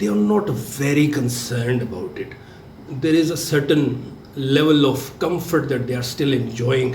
they are not very concerned about it. There is a certain level of comfort that they are still enjoying,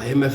IMF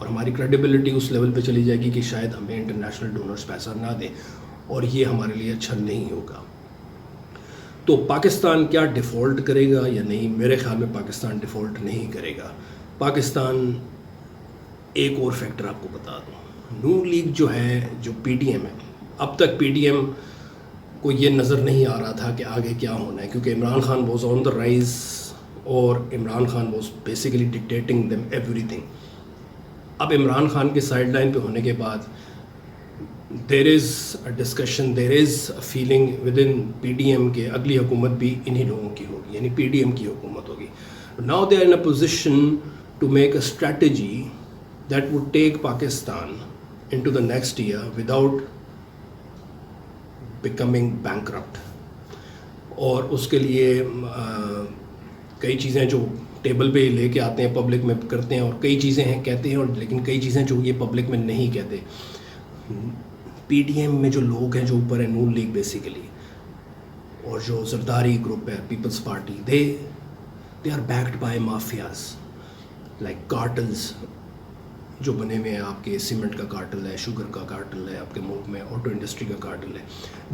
اور ہماری credibility اس level پہ چلی جائے گی کہ شاید ہمیں انٹرنیشنل ڈونرز پیسہ نہ دیں، اور یہ ہمارے لیے اچھا نہیں ہوگا. تو پاکستان کیا ڈیفالٹ کرے گا یا نہیں؟ میرے خیال میں پاکستان ڈیفالٹ نہیں کرے گا. پاکستان، ایک اور فیکٹر آپ کو بتا دوں، نون لیگ جو ہے، جو پی ٹی ایم ہے، اب تک پی ٹی ایم کو یہ نظر نہیں آ رہا تھا کہ آگے کیا ہونا ہے، کیونکہ Imran Khan was on the rise اور Imran Khan was basically dictating them ایوری تھنگ. اب عمران خان کے سائڈ لائن پہ ہونے کے بعد there is a discussion, there is a feeling within P D M کے اگلی حکومت بھی انہی لوگوں کی ہوگی، یعنی پی ڈی ایم کی حکومت ہوگی. Now they are in a position to make a strategy that would take Pakistan into the next year without becoming bankrupt. اور اس کے لیے کئی چیزیں جو ٹیبل پہ لے کے آتے ہیں، پبلک میں کرتے ہیں، اور کئی چیزیں ہیں کہتے ہیں، اور لیکن کئی چیزیں جو یہ پبلک میں نہیں کہتے. پی ڈی ایم میں جو لوگ ہیں جو اوپر ہیں، نون لیگ بیسیکلی، اور جو زرداری گروپ ہے، peoples party, they are backed by mafias like cartels جو بنے ہوئے ہیں. آپ کے سیمنٹ کا کارٹل ہے، شوگر کا کارٹل ہے، آپ کے ملک میں آٹو انڈسٹری کا کارٹل ہے.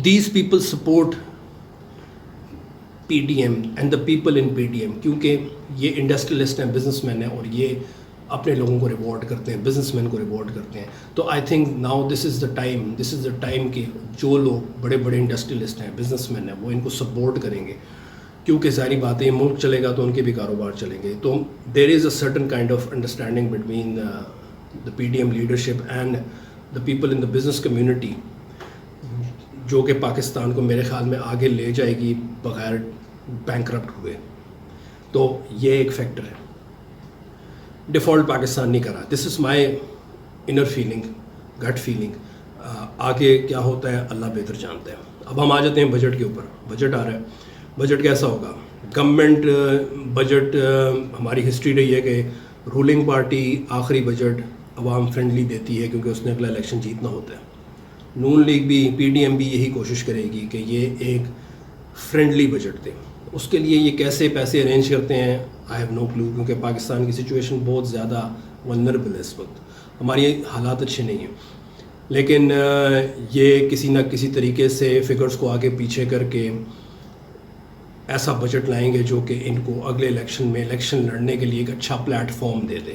These people support P D M and the people in P D M, کیونکہ یہ انڈسٹریلسٹ ہیں، بزنس مین ہیں، اور یہ اپنے لوگوں کو ریوارڈ کرتے ہیں، بزنس مین کو ریوارڈ کرتے ہیں. تو I think now this is the time کہ جو لوگ بڑے بڑے انڈسٹریلسٹ ہیں، بزنس مین ہیں، وہ ان کو سپورٹ کریں گے، کیونکہ ظاہری بات ہے یہ ملک چلے گا تو ان کے بھی کاروبار چلیں گے. تو there is a certain kind of understanding between the PDM leadership and the people in the business community جو کہ پاکستان کو میرے خیال میں آگے لے جائے گی بغیر بینکرپٹ ہوئے. تو یہ ایک فیکٹر ہے. ڈیفالٹ پاکستان نہیں کرا. This is my inner feeling, gut feeling. آگے کیا ہوتا ہے اللہ بہتر جانتا ہے. اب ہم آ جاتے ہیں بجٹ کے اوپر. بجٹ آ رہا ہے. بجٹ کیسا ہوگا؟ گورنمنٹ بجٹ، ہماری ہسٹری رہی ہے کہ رولنگ پارٹی آخری بجٹ عوام فرینڈلی دیتی ہے، کیونکہ اس نے اگلا الیکشن جیتنا ہوتا ہے. نون لیگ بھی، پی ڈی ایم بھی یہی کوشش کرے گی کہ یہ ایک فرینڈلی بجٹ دے. اس کے لیے یہ کیسے پیسے ارینج کرتے ہیں آئی ہیو نو کلو، کیونکہ پاکستان کی سچویشن بہت زیادہ ولنریبل ہے اس وقت. ہماری حالات اچھے نہیں ہیں، لیکن یہ کسی نہ کسی طریقے سے فگرز کو آگے پیچھے کر کے ایسا بجٹ لائیں گے جو کہ ان کو اگلے الیکشن میں الیکشن لڑنے کے لیے ایک اچھا پلیٹ فارم دے دے.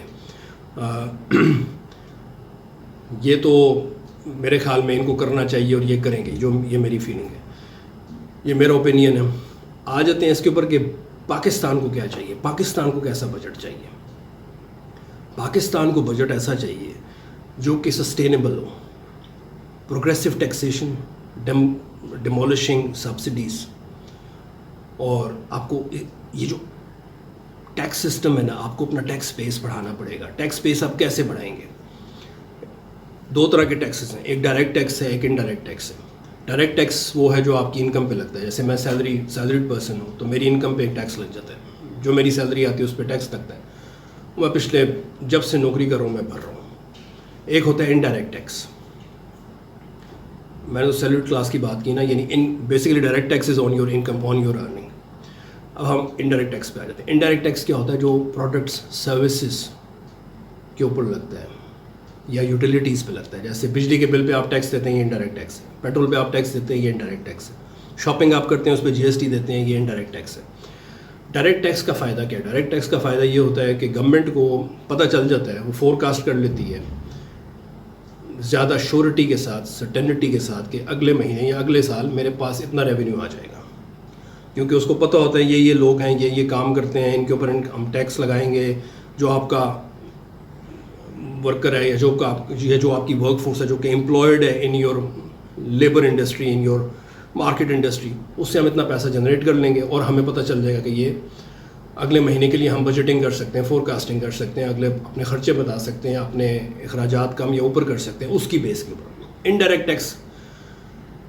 یہ تو میرے خیال میں ان کو کرنا چاہیے اور یہ کریں گے، جو یہ میری فیلنگ ہے، یہ میرا اوپینین ہے. آ جاتے ہیں اس کے اوپر کہ پاکستان کو کیا چاہیے. پاکستان کو کیسا بجٹ چاہیے؟ پاکستان کو بجٹ ایسا چاہیے جو کہ سسٹینیبل ہو. Progressive taxation, demolishing subsidies. اور آپ کو یہ جو ٹیکس سسٹم ہے نا، آپ کو اپنا ٹیکس بیس بڑھانا پڑے گا. ٹیکس بیس آپ کیسے بڑھائیں گے؟ دو طرح کے ٹیکسز ہیں، ایک ڈائریکٹ ٹیکس ہے، ایک انڈائریکٹ ٹیکس ہے. ڈائریکٹ ٹیکس وہ ہے جو آپ کی انکم پہ لگتا ہے. جیسے میں سیلریڈ پرسن ہوں تو میری انکم پہ ایک ٹیکس لگ جاتا ہے، جو میری سیلری آتی ہے اس پہ ٹیکس لگتا ہے. میں پچھلے جب سے نوکری کر رہا ہوں میں بھر رہا ہوں. ایک ہوتا ہے انڈائریکٹ ٹیکس. میں نے تو سیلریڈ کلاس کی بات کی نا، یعنی basically direct tax is on your income, on your earning. اب ہم انڈائریکٹ ٹیکس پہ آ جاتے ہیں. انڈائریکٹ ٹیکس کیا ہوتا ہے؟ جو پروڈکٹس سروسز کے اوپر لگتا ہے یا یوٹیلیٹیز پہ لگتا ہے. جیسے بجلی کے بل پہ آپ ٹیکس دیتے ہیں، یہ انڈائریکٹ ٹیکس ہے. پیٹرول پہ آپ ٹیکس دیتے ہیں، یہ انڈائریکٹ ٹیکس ہے. شاپنگ آپ کرتے ہیں اس پہ جی ایس ٹی دیتے ہیں، یہ انڈائریکٹ ٹیکس ہے. ڈائریکٹ ٹیکس کا فائدہ کیا ہے؟ ڈائریکٹ ٹیکس کا فائدہ یہ ہوتا ہے کہ گورنمنٹ کو پتہ چل جاتا ہے، وہ فور کاسٹ کر لیتی ہے زیادہ شورٹی کے ساتھ، سرٹینٹی کے ساتھ، کہ اگلے مہینے یا اگلے سال میرے پاس اتنا ریونیو آ جائے گا. کیونکہ اس کو پتہ ہوتا ہے یہ لوگ ہیں، یہ کام کرتے ہیں، ان کے اوپر ہم ٹیکس لگائیں گے. جو آپ کا ورکر ہے یا جو آپ کی ورک فورس ہے جو کہ امپلائڈ ہے in your labour industry, in your market industry, اس سے ہم اتنا پیسہ جنریٹ کر لیں گے اور ہمیں پتہ چل جائے گا کہ یہ اگلے مہینے کے لیے ہم بجٹنگ کر سکتے ہیں، فور کاسٹنگ کر سکتے ہیں، اگلے اپنے خرچے بتا سکتے ہیں، اپنے اخراجات کم یا اوپر کر سکتے ہیں اس کی بیس کے اوپر. انڈائریکٹ ٹیکس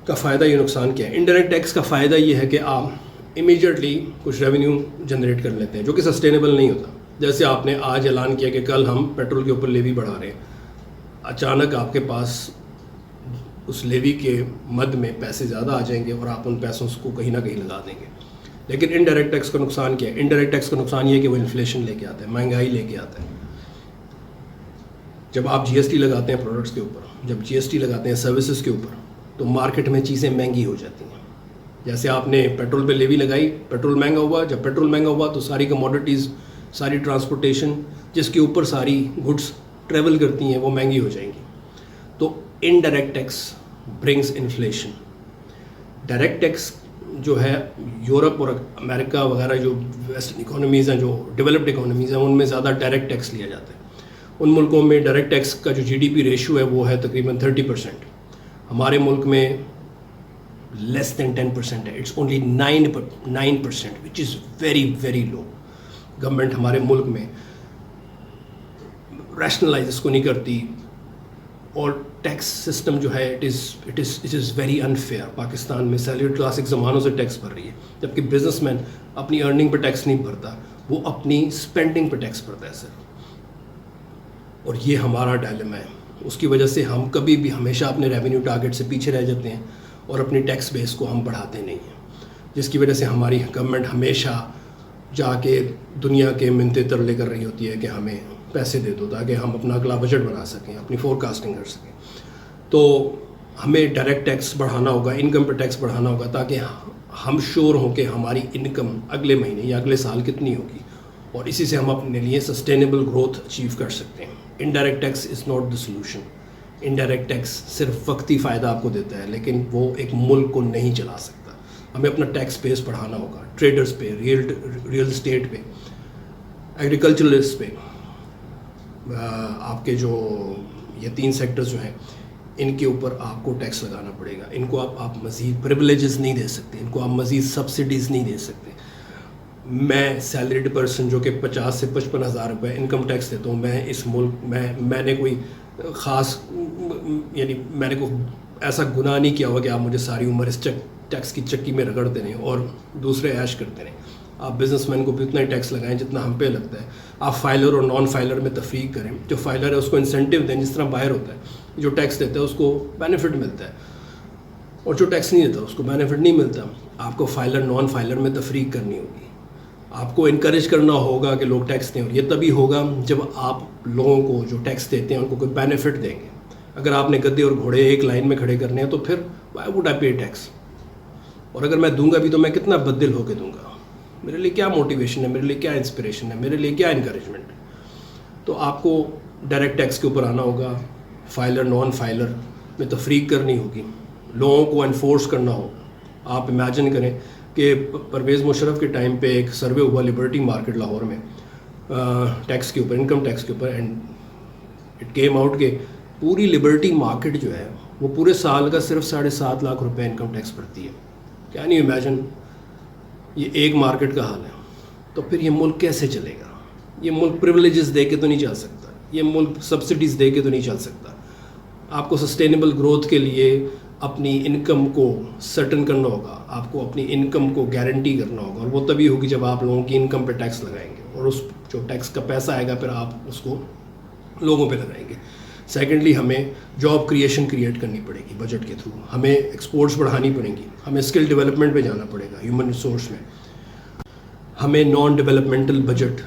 کا فائدہ یہ نقصان کیا ہے؟ انڈائریکٹ ٹیکس کا فائدہ یہ ہے کہ آپ امیجیٹلی کچھ ریونیو جنریٹ کر لیتے ہیں جو کہ سسٹینیبل نہیں ہوتا. جیسے آپ نے آج اعلان کیا کہ کل ہم پیٹرول کے اوپر لیوی بڑھا رہے ہیں، اچانک آپ کے پاس اس لیوی کے مد میں پیسے زیادہ آ جائیں گے اور آپ ان پیسوں کو کہیں نہ کہیں لگا دیں گے. لیکن انڈائریکٹ ٹیکس کا نقصان کیا ہے؟ انڈائریکٹ ٹیکس کا نقصان یہ ہے کہ وہ انفلیشن لے کے آتا ہے، مہنگائی لے کے آتا ہے. جب آپ جی ایس ٹی لگاتے ہیں پروڈکٹس کے اوپر, جب جی ایس ٹی لگاتے ہیں سروسز کے اوپر, تو مارکیٹ میں چیزیں مہنگی ہو جاتی ہیں. جیسے آپ نے پیٹرول پہ لیوی لگائی, پیٹرول مہنگا ہوا, جب پیٹرول مہنگا ہوا تو ساری کموڈیٹیز, ساری ٹرانسپورٹیشن جس کے اوپر ساری گڈس ٹریول کرتی ہیں وہ مہنگی ہو جائیں گی. تو indirect tax brings inflation. Direct tax جو ہے یورپ اور امریکہ وغیرہ جو ویسٹرن اکانومیز ہیں, جو ڈیولپڈ اکانومیز ہیں, ان میں زیادہ ڈائریکٹ ٹیکس لیا جاتا ہے. ان ملکوں میں ڈائریکٹ ٹیکس کا جو جی ڈی پی ریشو ہے وہ ہے تقریباً 30%. ہمارے ملک میں لیس دین 10% ہے, it's only 9%, which is very very low. Government ہمارے ملک میں ریشنلائز اس کو نہیں کرتی, اور ٹیکس سسٹم جو ہے it is very unfair. Pakistan میں سیلری کلاسک زمانوں سے ٹیکس بھر رہی ہے, جبکہ بزنس مین اپنی ارننگ پہ ٹیکس نہیں بھرتا, وہ اپنی اسپینڈنگ پہ ٹیکس بھرتا ہے سر. اور یہ ہمارا ڈائلما ہے. اس کی وجہ سے ہم کبھی بھی ہمیشہ اپنے ریونیو ٹارگیٹ سے پیچھے رہ جاتے ہیں اور اپنی ٹیکس بیس کو ہم بڑھاتے نہیں ہیں, جس کی وجہ سے ہماری گورنمنٹ ہمیشہ جا کے دنیا کے منتیں ترلے کر رہی ہوتی ہے کہ ہمیں پیسے دے دو تاکہ ہم اپنا اگلا بجٹ بنا سکیں, اپنی فور کاسٹنگ کر سکیں. تو ہمیں ڈائریکٹ ٹیکس بڑھانا ہوگا, انکم پہ ٹیکس بڑھانا ہوگا, تاکہ ہم شور ہوں کہ ہماری انکم اگلے مہینے یا اگلے سال کتنی ہوگی, اور اسی سے ہم اپنے لیے سسٹینیبل گروتھ اچیو کر سکتے ہیں. Indirect tax is not the solution. Indirect tax صرف وقتی فائدہ آپ کو دیتا ہے, لیکن وہ ایک ملک کو نہیں چلا سکتا. ہمیں اپنا ٹیکس بیس بڑھانا ہوگا, ٹریڈرز پہ, ریئل اسٹیٹ پہ, ایگریکلچرلسٹ پہ. آپ کے جو یہ 3 سیکٹرز جو ہیں ان کے اوپر آپ کو ٹیکس لگانا پڑے گا. ان کو آپ مزید پریولیجز نہیں دے سکتے, ان کو آپ مزید سبسڈیز نہیں دے سکتے. میں سیلریڈ پرسن جو کہ 50 سے 55 ہزار روپے انکم ٹیکس دیتا ہوں, میں اس ملک میں نے کوئی خاص, یعنی میں نے کوئی ایسا گناہ نہیں کیا ہوا کہ آپ مجھے ساری عمر اس ٹیکس کی چکی میں رگڑتے رہیں اور دوسرے عیش کرتے رہیں. آپ بزنس مین کو بھی اتنا ہی ٹیکس لگائیں جتنا ہم پہ لگتا ہے. آپ فائلر اور نان فائلر میں تفریق کریں. جو فائلر ہے اس کو انسینٹیو دیں, جس طرح باہر ہوتا ہے, جو ٹیکس دیتا ہے اس کو بینیفٹ ملتا ہے, اور جو ٹیکس نہیں دیتا اس کو بینیفٹ نہیں ملتا. آپ کو فائلر نان فائلر میں تفریق کرنی ہوگی. آپ کو انکریج کرنا ہوگا کہ لوگ ٹیکس دیں, اور یہ تبھی ہوگا جب آپ لوگوں کو جو ٹیکس دیتے ہیں ان کو کوئی بینیفٹ دیں گے. اگر آپ نے گدے اور گھوڑے ایک لائن میں کھڑے کرنے ہیں تو پھر why would I pay tax. اور اگر میں دوں گا بھی تو میں کتنا بدل ہو کے دوں گا, میرے لیے کیا موٹیویشن ہے, میرے لیے کیا انسپریشن ہے, میرے لیے کیا انکریجمنٹ ہے. تو آپ کو ڈائریکٹ ٹیکس کے اوپر آنا ہوگا, فائلر نان فائلر میں تفریق کرنی ہوگی, لوگوں کو انفورس کرنا ہوگا. آپ امیجن کریں کہ پرویز مشرف کے ٹائم پہ ایک سروے ہوا لبرٹی مارکیٹ لاہور میں ٹیکس کے اوپر, انکم ٹیکس کے اوپر, اینڈ اٹ کیم آؤٹ کہ پوری لبرٹی مارکیٹ جو ہے وہ پورے سال کا صرف 7.5 لاکھ روپے انکم ٹیکس بھرتی ہے. کیا نہیں امیجن, یہ ایک مارکیٹ کا حال ہے. تو پھر یہ ملک کیسے چلے گا؟ یہ ملک پریولیجز دے کے تو نہیں چل سکتا, یہ ملک سبسڈیز دے کے تو نہیں چل سکتا. آپ کو سسٹینیبل گروتھ کے لیے اپنی انکم کو سرٹن کرنا ہوگا, آپ کو اپنی انکم کو گارنٹی کرنا ہوگا, اور وہ تبھی ہوگی جب آپ لوگوں کی انکم پہ ٹیکس لگائیں گے, اور اس جو ٹیکس کا پیسہ آئے گا پھر آپ اس کو لوگوں پہ لگائیں گے. سیکنڈلی, ہمیں جاب کریشن کریٹ کرنی پڑے گی بجٹ کے تھرو, ہمیں ایکسپورٹس بڑھانی پڑیں گی, ہمیں اسکل ڈیولپمنٹ پہ جانا پڑے گا, ہیومن ریسورس میں. ہمیں نان ڈیولپمنٹل بجٹ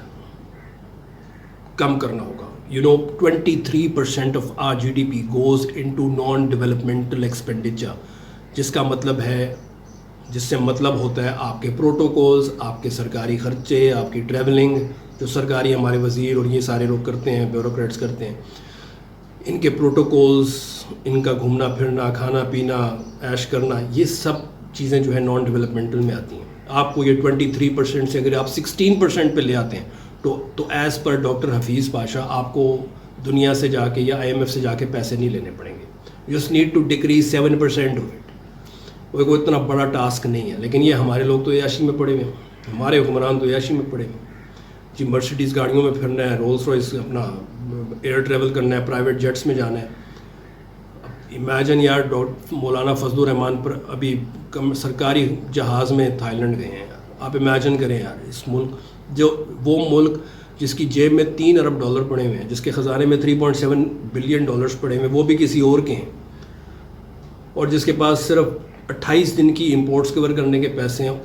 کم کرنا ہوگا. 23% of our G D P goes into non developmental expenditure, جس کا مطلب ہے, جس سے مطلب ہوتا ہے آپ کے پروٹوکولز, آپ کے سرکاری خرچے, آپ کی ٹریولنگ, جو سرکاری ہمارے وزیر اور یہ سارے لوگ کرتے ہیں, بیوروکریٹس کرتے ہیں, ان کے پروٹوکولز, ان کا گھومنا پھرنا, کھانا پینا, عیش کرنا, یہ سب چیزیں جو ہے نان ڈیولپمنٹل میں آتی ہیں. آپ کو یہ 23% سے اگر آپ 16% پہ لے آتے ہیں تو as per doctor Hafeez Pasha آپ کو دنیا سے جا کے یا IMF سے جا کے پیسے نہیں لینے پڑیں گے. You just need to decrease 7% of it. وہ کوئی اتنا بڑا ٹاسک نہیں ہے, لیکن یہ ہمارے لوگ تو عیاشی میں پڑے ہوئے ہیں, ہمارے حکمران تو عیاشی میں پڑے ہوئے ہیں. جی مرسیڈیز گاڑیوں میں پھرنا ہے, رولس رائس اپنا ایئر ٹریول کرنا ہے, پرائیویٹ جیٹس میں جانا ہے. امیجن یار, مولانا فضل الرحمان پر ابھی سرکاری جہاز میں تھائی لینڈ گئے ہیں. آپ امیجن کریں یار, اس ملک, جو وہ ملک جس کی جیب میں $3 ارب پڑے ہوئے ہیں, جس کے خزانے میں $3.7 بلین پڑے ہوئے ہیں, وہ بھی کسی اور کے ہیں, اور جس کے پاس صرف 28 دن کی امپورٹس کور کرنے کے پیسے ہیں,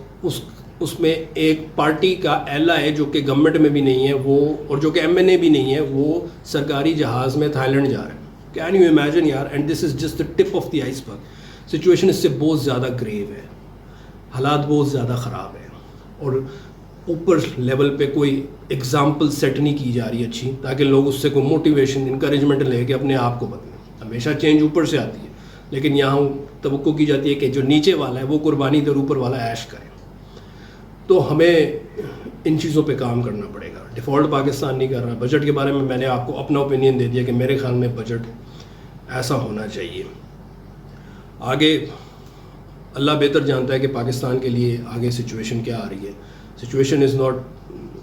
اس میں ایک پارٹی کا اہلا ہے جو کہ گورنمنٹ میں بھی نہیں ہے وہ، اور جو کہ MNA بھی نہیں ہے، وہ سرکاری جہاز میں تھائی لینڈ جا رہے ہیں. کین یو امیجن یار؟ And this is just the tip of the ice برگ. سچویشن اس سے بہت زیادہ گریو ہے، حالات بہت زیادہ خراب ہیں، اور اوپر لیول پہ کوئی ایگزامپل سیٹ نہیں کی جا رہی اچھی، تاکہ لوگ اس سے کوئی موٹیویشن انکریجمنٹ لے کے اپنے آپ کو بدلیں. ہمیشہ چینج اوپر سے آتی ہے، لیکن یہاں توقع کی جاتی ہے کہ جو نیچے والا ہے وہ قربانی دے، اوپر والا عیش کرے. تو ہمیں ان چیزوں پہ کام کرنا پڑے گا. ڈیفالٹ پاکستان نہیں کر رہا. بجٹ کے بارے میں نے آپ کو اپنا اوپینین دے دیا کہ میرے خیال میں بجٹ ایسا ہونا چاہیے. آگے اللہ بہتر جانتا ہے کہ پاکستان کے لیے آگے سچویشن کیا آ رہی ہے. Situation is not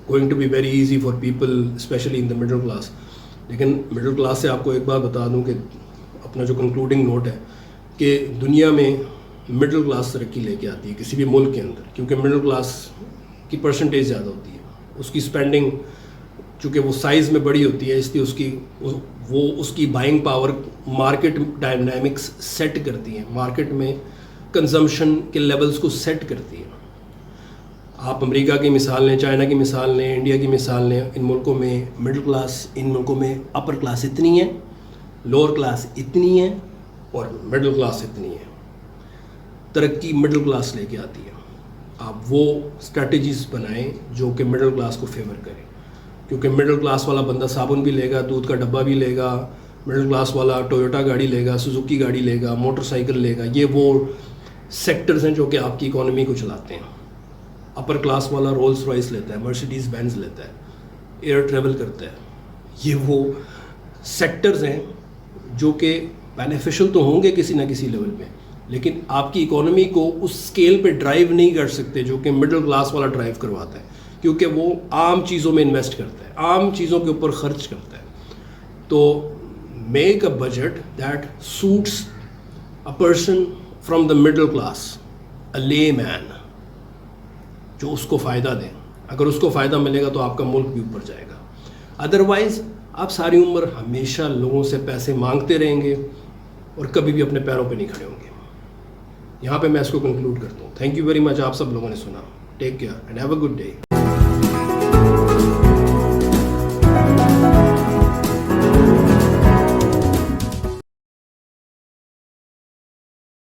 going to be very easy for people especially in the middle class. لیکن مڈل کلاس سے آپ کو ایک بات بتا دوں کہ اپنا جو کنکلوڈنگ نوٹ ہے کہ دنیا میں مڈل کلاس ترقی لے کے آتی ہے کسی بھی ملک کے اندر، کیونکہ مڈل کلاس کی پرسنٹیج زیادہ ہوتی ہے. اس کی اسپینڈنگ چونکہ وہ سائز میں بڑی ہوتی ہے، اس لیے اس کی buying power market dynamics set کرتی ہیں، مارکیٹ میں کنزمپشن کے لیولز کو سیٹ کرتی ہیں. آپ امریکہ کی مثال لیں، چائنا کی مثال لیں، انڈیا کی مثال لیں. ان ملکوں میں مڈل کلاس، ان ملکوں میں اپر کلاس اتنی ہے، لوور کلاس اتنی ہے، اور مڈل کلاس اتنی ہے. ترقی مڈل کلاس لے کے آتی ہے. آپ وہ اسٹریٹجیز بنائیں جو کہ مڈل کلاس کو فیور کریں، کیونکہ مڈل کلاس والا بندہ صابن بھی لے گا، دودھ کا ڈبہ بھی لے گا. مڈل کلاس والا ٹویوٹا گاڑی لے گا، سوزوکی گاڑی لے گا، موٹر سائیکل لے گا. یہ وہ سیکٹرز ہیں جو کہ آپ کی اکانومی کو چلاتے ہیں. اپر کلاس والا رولز رائس لیتا ہے، مرسیڈیز بینز لیتا ہے، ایئر ٹریول کرتا ہے. یہ وہ سیکٹرز ہیں جو کہ بینیفیشل تو ہوں گے کسی نہ کسی لیول پہ، لیکن آپ کی اکانومی کو اس اسکیل پہ ڈرائیو نہیں کر سکتے جو کہ مڈل کلاس والا ڈرائیو کرواتا ہے، کیونکہ وہ عام چیزوں میں انویسٹ کرتا ہے، عام چیزوں کے اوپر خرچ کرتا ہے. تو make a budget that suits a person from the middle class, a layman, جو اس کو فائدہ دیں. اگر اس کو فائدہ ملے گا تو آپ کا ملک بھی اوپر جائے گا. ادروائز آپ ساری عمر ہمیشہ لوگوں سے پیسے مانگتے رہیں گے اور کبھی بھی اپنے پیروں پہ نہیں کھڑے ہوں گے. یہاں پہ میں اس کو کنکلوڈ کرتا ہوں. Thank you very much. آپ سب لوگوں نے سنا. Take care and have a good day.